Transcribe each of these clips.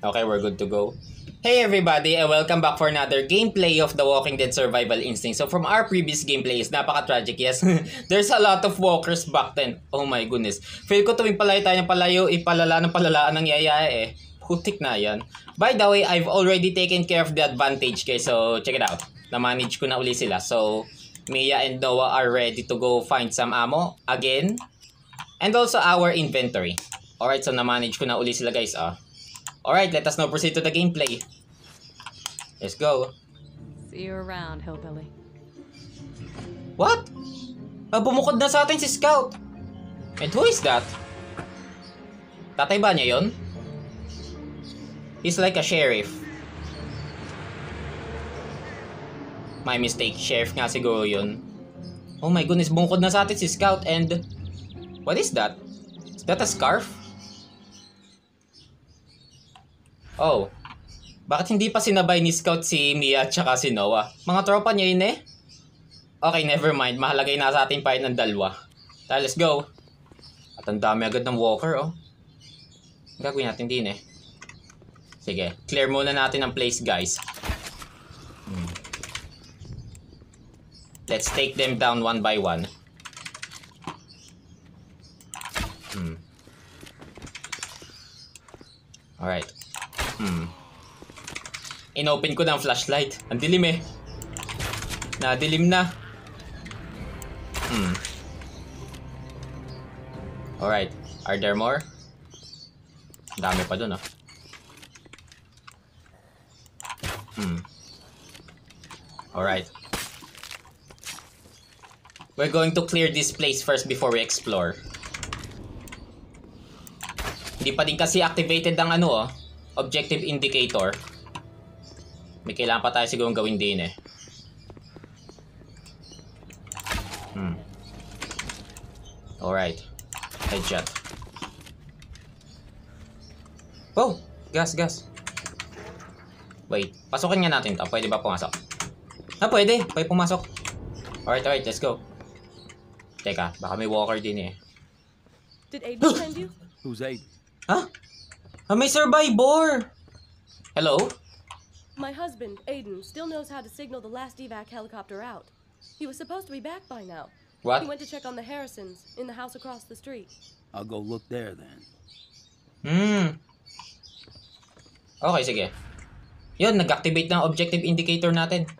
Okay, we're good to go. Hey everybody, and welcome back for another gameplay of The Walking Dead Survival Instinct. So from our previous gameplays, napaka-tragic, yes. There's a lot of walkers back then. Oh my goodness. Feel ko tuwing palayo tayo ng palayo, ipalala ng palalaan ng yaya eh. Putik na yan. By the way, I've already taken care of the advantage guys, so check it out. Na-manage ko na uli sila. So, Mia and Noah are ready to go find some ammo again. And also our inventory. Alright, so na-manage ko na uli sila guys, Alright, let us now proceed to the gameplay. Let's go. See you around, hillbilly. What? Bumukod na sa atin si Scout. And who is that? Tatay ba niya yun? He's like a sheriff. My mistake, sheriff nga siguro yun. Oh my goodness, bumukod na sa atin si Scout and... What is that? Is that a scarf? Oh, bakit hindi pa sinabay ni Scout si Mia at saka si Noah? Mga tropa niya yun eh. Okay, never mind. Mahalagay na sa ating fight ng dalawa. Tara, let's go. At ang dami agad ng walker, oh. Gagawin natin din eh. Sige, clear muna natin ang place, guys. Let's take them down one by one. Alright. Inopen ko ng flashlight. Ang dilim eh. Nadilim na. Alright. Are there more? Dami pa dun, Alright. We're going to clear this place first before we explore. Hindi pa din kasi activated ang objective indicator. May kailangan pa tayo sigurong gawin din eh. Alright. Headshot. Oh! Gas. Wait. Pasukin nga natin to. Pwede ba pumasok? Pwede. Pwede pumasok. Alright. Let's go. Teka. Baka may walker din eh. Did Aiden send you? Who's Aiden? Huh? May survivor! Hello? My husband, Aiden, still knows how to signal the last evac helicopter out. He was supposed to be back by now. What? He went to check on the Harrisons in the house across the street. I'll go look there then. Okay, sige. Yun, nag-activate ng objective indicator natin.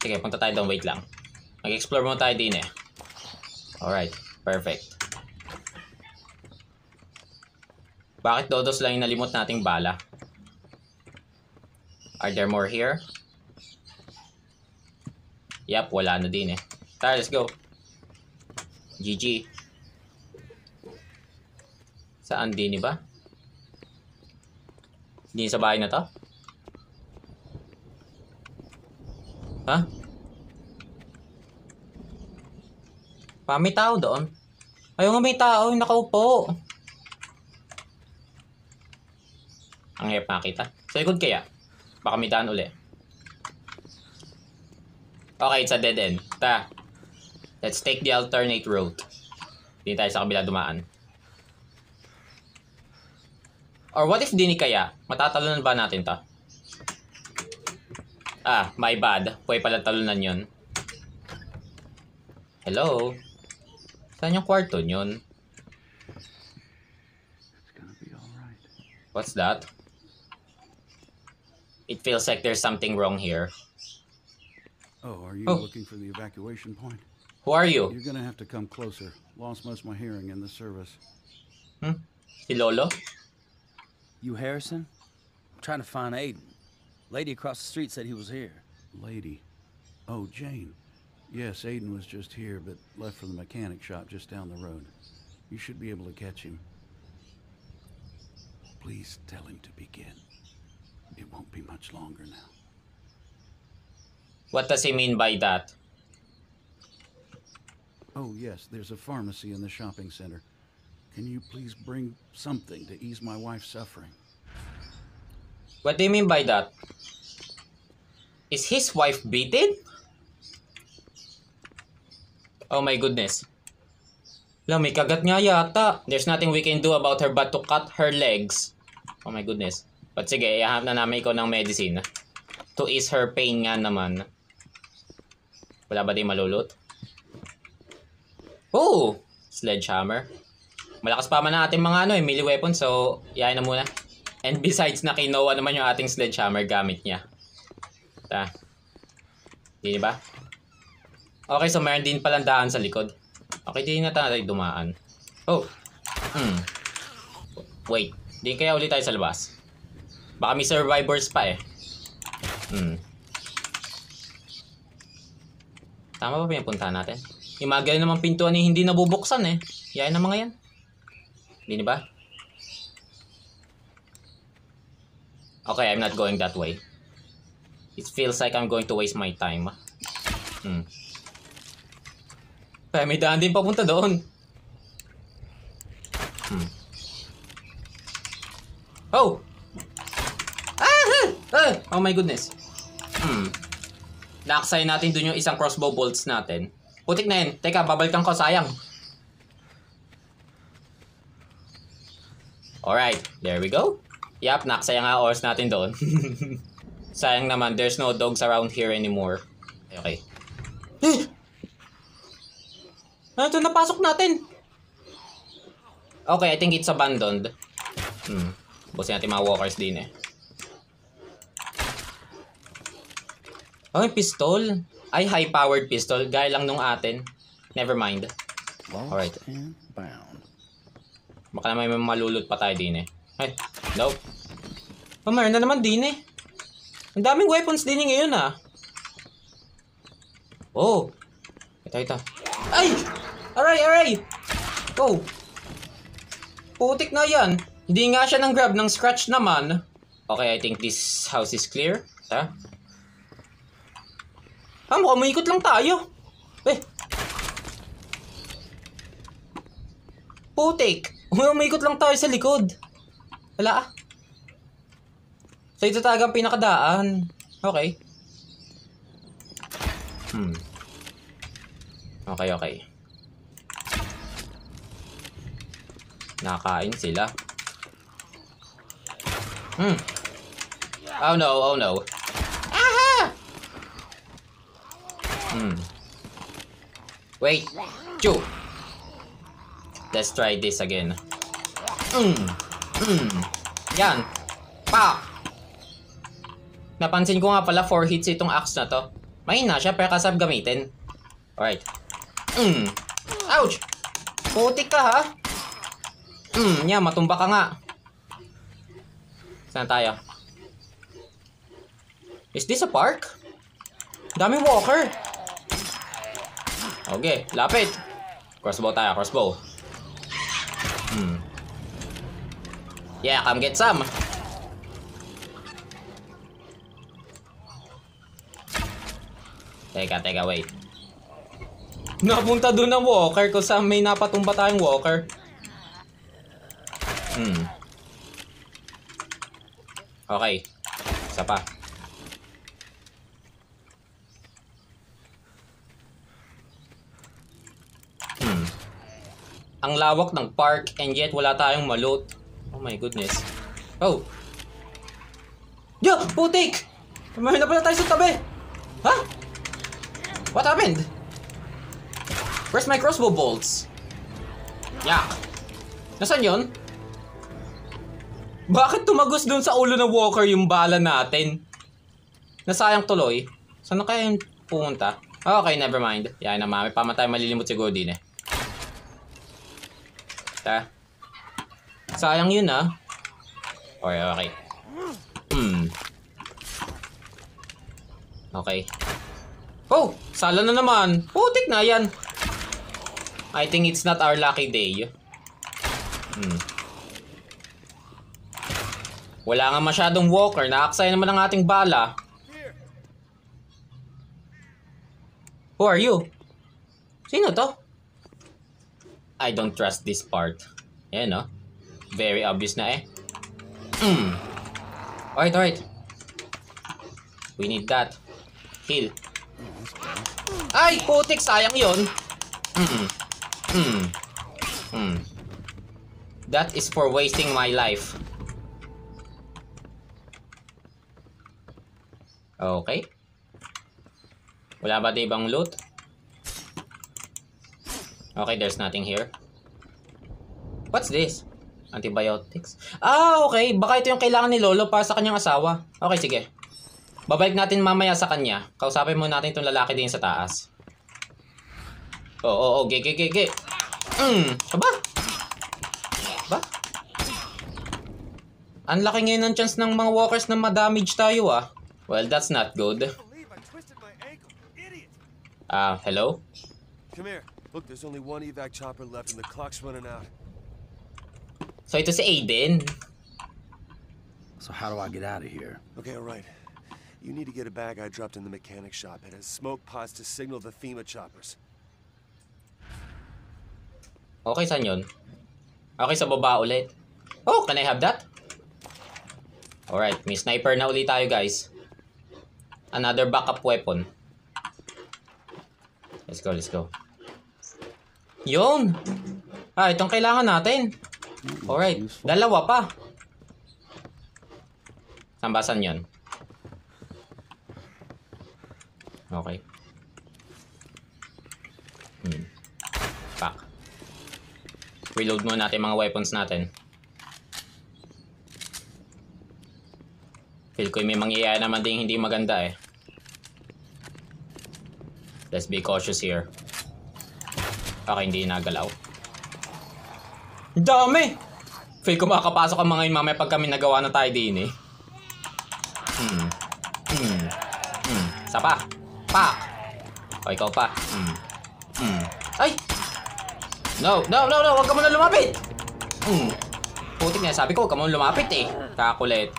Sige, punta tayo doon. Wait lang. Mag-explore muna tayo din eh. Alright, perfect. Bakit dodos lang yung nalimot nating bala? Are there more here? Yep, wala na din eh. Tara, let's go. GG. Saan din ba? Din sa bahay na to? Ha? May tao doon? Ayaw nga may tao, yung nakaupo. Ang hirap makita. Sa likod kaya? Baka may daan uli. Okay, it's a dead end. Let's take the alternate route. Hindi tayo sa kabila dumaan. Or what if dini kaya? Matatalunan ba natin to? My bad. Pwede pala talunan yun. Hello? Saan yung kwarto yun? What's that? It feels like there's something wrong here. Oh, are you looking for the evacuation point? Who are you? You're gonna have to come closer. Lost most of my hearing in the service. Si Lolo? You Harrison? I'm trying to find Aiden. Lady across the street said he was here. Lady. Oh, Jane. Yes, Aiden was just here, but left for the mechanic shop just down the road. You should be able to catch him. Please tell him to begin. It won't be much longer now. What does he mean by that? Oh, yes, there's a pharmacy in the shopping center. Can you please bring something to ease my wife's suffering? What do you mean by that? Is his wife beaten? Oh my goodness. Lang, may kagat nga yata. There's nothing we can do about her but to cut her legs. Oh my goodness. But sige, ihanap na namin ikaw ng medicine. To ease her pain nga naman. Wala ba di malulot? Oh! Sledgehammer. Malakas pa man natin mga melee weapon, so iyahin na muna. And besides, nakinoa naman yung ating sledgehammer gamit niya. Di ba? Okay, so meron din palang daan sa likod. Okay, di na tayo dumaan. Oh. Wait, di kaya ulit tayo sa labas. Baka may survivors pa eh. Tama ba pinapuntahan natin? Yung mga ganun namang pintuan eh, hindi nabubuksan eh. Yain na mga yan. Hindi ba? Okay, I'm not going that way. It feels like I'm going to waste my time. Kaya may daan din papunta doon. Oh! Oh my goodness. Naaksay natin dun yung isang crossbow bolts natin. Putik na yun. Teka, babalikan ko. Sayang. Alright, there we go. Yup, naaksaya nga oras natin doon. Sayang naman, there's no dogs around here anymore. Okay. Ano ito napasok natin? Okay, I think it's abandoned. Busin natin mga walkers din eh. Oh, pistol. Ay, high-powered pistol. Gaya lang nung atin. Never mind. Alright. Baka naman may malulot pa tayo din eh. Ay, nope. Oh, meron na naman din eh. Ang daming weapons din ngayon ah. Oh. Ito. Ay! Aray! Oh. Putik na yan. Hindi nga siya nang grab ng scratch naman. Okay, I think this house is clear. Mukhang umiikot lang tayo. Putik. Umiikot lang tayo sa likod. Wala ah. So ito talaga ang pinakadaan. Okay. Okay. Nakain sila. Oh no. Aha! Wait. Chew. Let's try this again. Yan. Pa! Napansin ko nga pala 4 hits itong axe na to. Mahina siya pero kasab gamitin. Alright. Ouch! Putik ka ha? Yan, matumba ka nga. Saan tayo? Is this a park? Daming walker. Okay, lapit. Crossbow tayo, crossbow. Yeah, come get some. Teka, wait. Napunta doon ang walker kung saan may napatumba tayong walker. Okay. Isa pa. Ang lawak ng park and yet wala tayong malot. Oh my goodness. Oh. Yo! Putik! May na pala tayo sa tabi. Ha? What happened? Where's my crossbow bolts? Yak. Nasaan yun? Bakit tumagos dun sa ulo ng walker yung bala natin? Nasayang tuloy. Saan na kaya yung pumunta? Okay, never mind. Yan na mami. Pamatay malilimot siguro din eh. Sayang yun ah. Okay. Okay. Oh! Sala na naman. Putik na yan. I think it's not our lucky day. Wala nga masyadong walker. Naaksaya naman ang ating bala. Who are you? Sino to? I don't trust this part. Ayan no? Very obvious na eh. Alright. We need that. Heal. Ay! Putik! Sayang yun. That is for wasting my life. Okay. Wala ba di ibang loot? Okay, there's nothing here. What's this? Antibiotics. Ah, okay. Baka ito yung kailangan ni Lolo para sa kanyang asawa. Okay, sige. Babalik natin mamaya sa kanya. Kausapin mo natin itong lalaki din sa taas. Oo, ge. Aba? Ba? Ang laki ngayon ng chance ng mga walkers na ma-damage tayo ah. Well, that's not good. Hello? Come here. Look, there's only one evac chopper left and the clock's running out. So ito si Aiden. So how do I get out of here? Okay, all right. You need to get a bag I dropped in the mechanic shop. It has smoke pods to signal the FEMA choppers. Okay, saan yun? Okay, sa baba ulit. Oh, can I have that? Alright, may sniper na ulit tayo guys. Another backup weapon. Let's go. Yun! Ah, itong kailangan natin. Alright, dalawa pa. Sambasan yun. Okay. Pack. Reload muna natin mga weapons natin. Feel ko may mangyayari naman din hindi maganda eh. Let's be cautious here. Okay, hindi nagalaw. Dami! Feel ko makakapasok ang mga yun mamaya pag kami nagawa na tayo din eh. Isa pa. Pak! O, ikaw pa. Ay! No! Huwag ka muna lumapit! Putik na, sabi ko, huwag ka muna lumapit eh. Kakulit.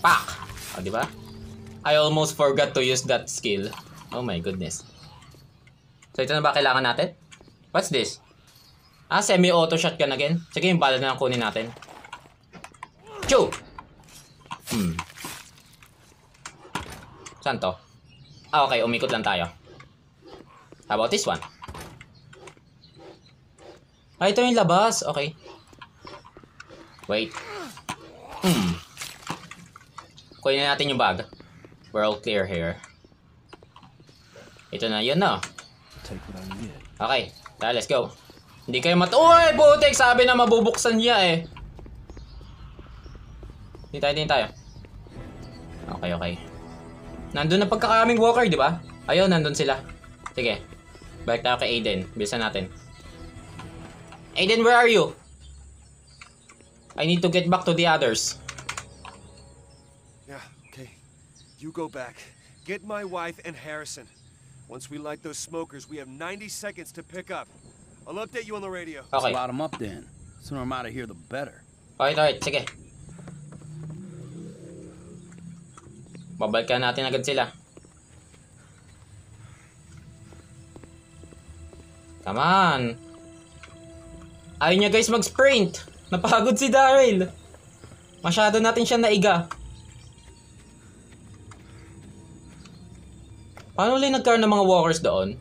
Pak! O, diba? I almost forgot to use that skill. Oh my goodness. So, ito na ba kailangan natin? What's this? Ah, semi-auto shotgun again. Sige, yung bala na lang kunin natin. Chew! Saan to? Ah, okay. Umikot lang tayo. How about this one? Ah, ito yung labas. Okay. Wait. Kunin na natin yung bag. We're all clear here. Ito na, yun na. Okay, tara, let's go. Hindi kayo Uy, putik! Sabi na mabubuksan niya eh. Hindi tayo. Okay. Nandun na pagkakaming walker, di ba? Ayun, nandun sila. Sige. Balik tayo kay Aiden. Bilisan natin. Aiden, where are you? I need to get back to the others. Yeah, okay. You go back. Get my wife and Harrison. Once we light those smokers, we have 90 seconds to pick up. I'll update you on the radio. Okay. Let's light them up then. Sooner I'm out of here, the better. Alright. Sige. Babalikan natin agad sila. Come on. Ayaw niya guys mag-sprint. Napagod si Daryl. Masyado natin siya naiga. Paano ulit nagkaroon ng mga walkers doon?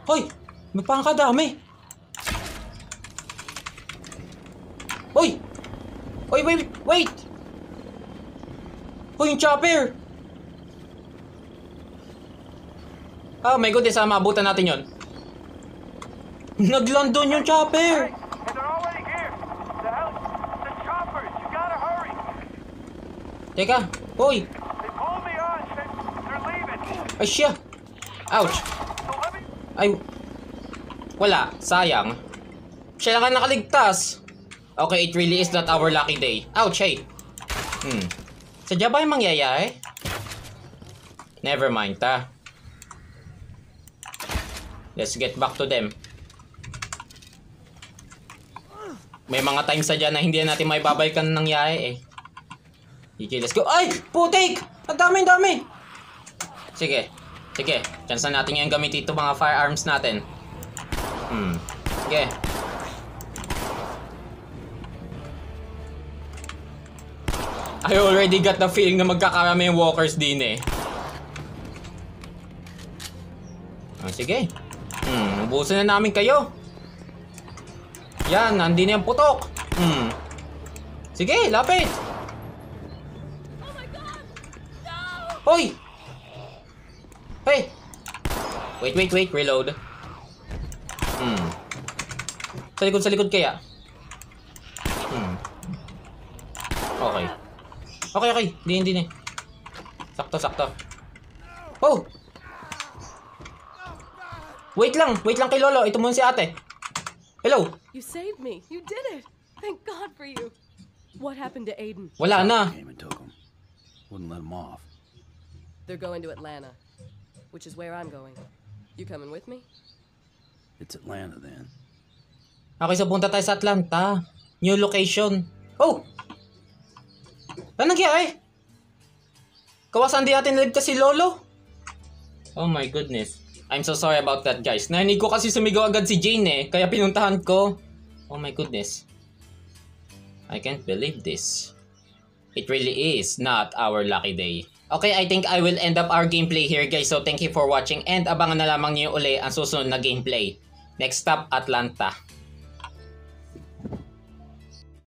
Hoy! May pangkadami! Hoy! Hoy, wait! Hoy, yung chopper! Oh my goodness, maabutan natin yon. Nagland doon yung chopper! Hey, they're already here! The choppers! You gotta hurry! Teka, hoy! They pulled me on! They're leaving! Ay, siya! Ouch! So let me... Ay, wala. Sayang. Siya lang ang nakaligtas. Okay, it really is not our lucky day. Ouch, hey. Sadya ba yung mangyayari? Never mind, ta. Let's get back to them. May mga times sadya na hindi natin may babalikan ng nangyari eh. Okay, let's go. Ay! Putik! Ang dami! Sige. Chance na natin yung gamitin ito mga firearms natin. Sige. I already got the feeling na magkakarami yung walkers din eh. Sige. Ubusin na namin kayo. Yan, nandun yung putok. Sige, lapit. Hoy! Hey! Wait. Reload. Sa likod kaya. Okay. Okay. Hindi. Sakto. Oh! Wait lang kay Lolo. Ito muna si ate. Hello? You saved me. You did it. Thank God for you. What happened to Aiden? Wala na. Came and took him. Wouldn't let him off. They're going to Atlanta, which is where I'm going. You coming with me? It's Atlanta then. Okay, so punta tayo sa Atlanta. New location. Oh! Ano nangyari? Kawasan di natin live si Lolo? Oh my goodness. I'm so sorry about that, guys. Narinig ko kasi sumigaw agad si Jane eh. Kaya pinuntahan ko. Oh my goodness. I can't believe this. It really is not our lucky day. Okay, I think I will end up our gameplay here, guys. So thank you for watching and abangan na lamang niyo uli ang susunod na gameplay. Next stop, Atlanta.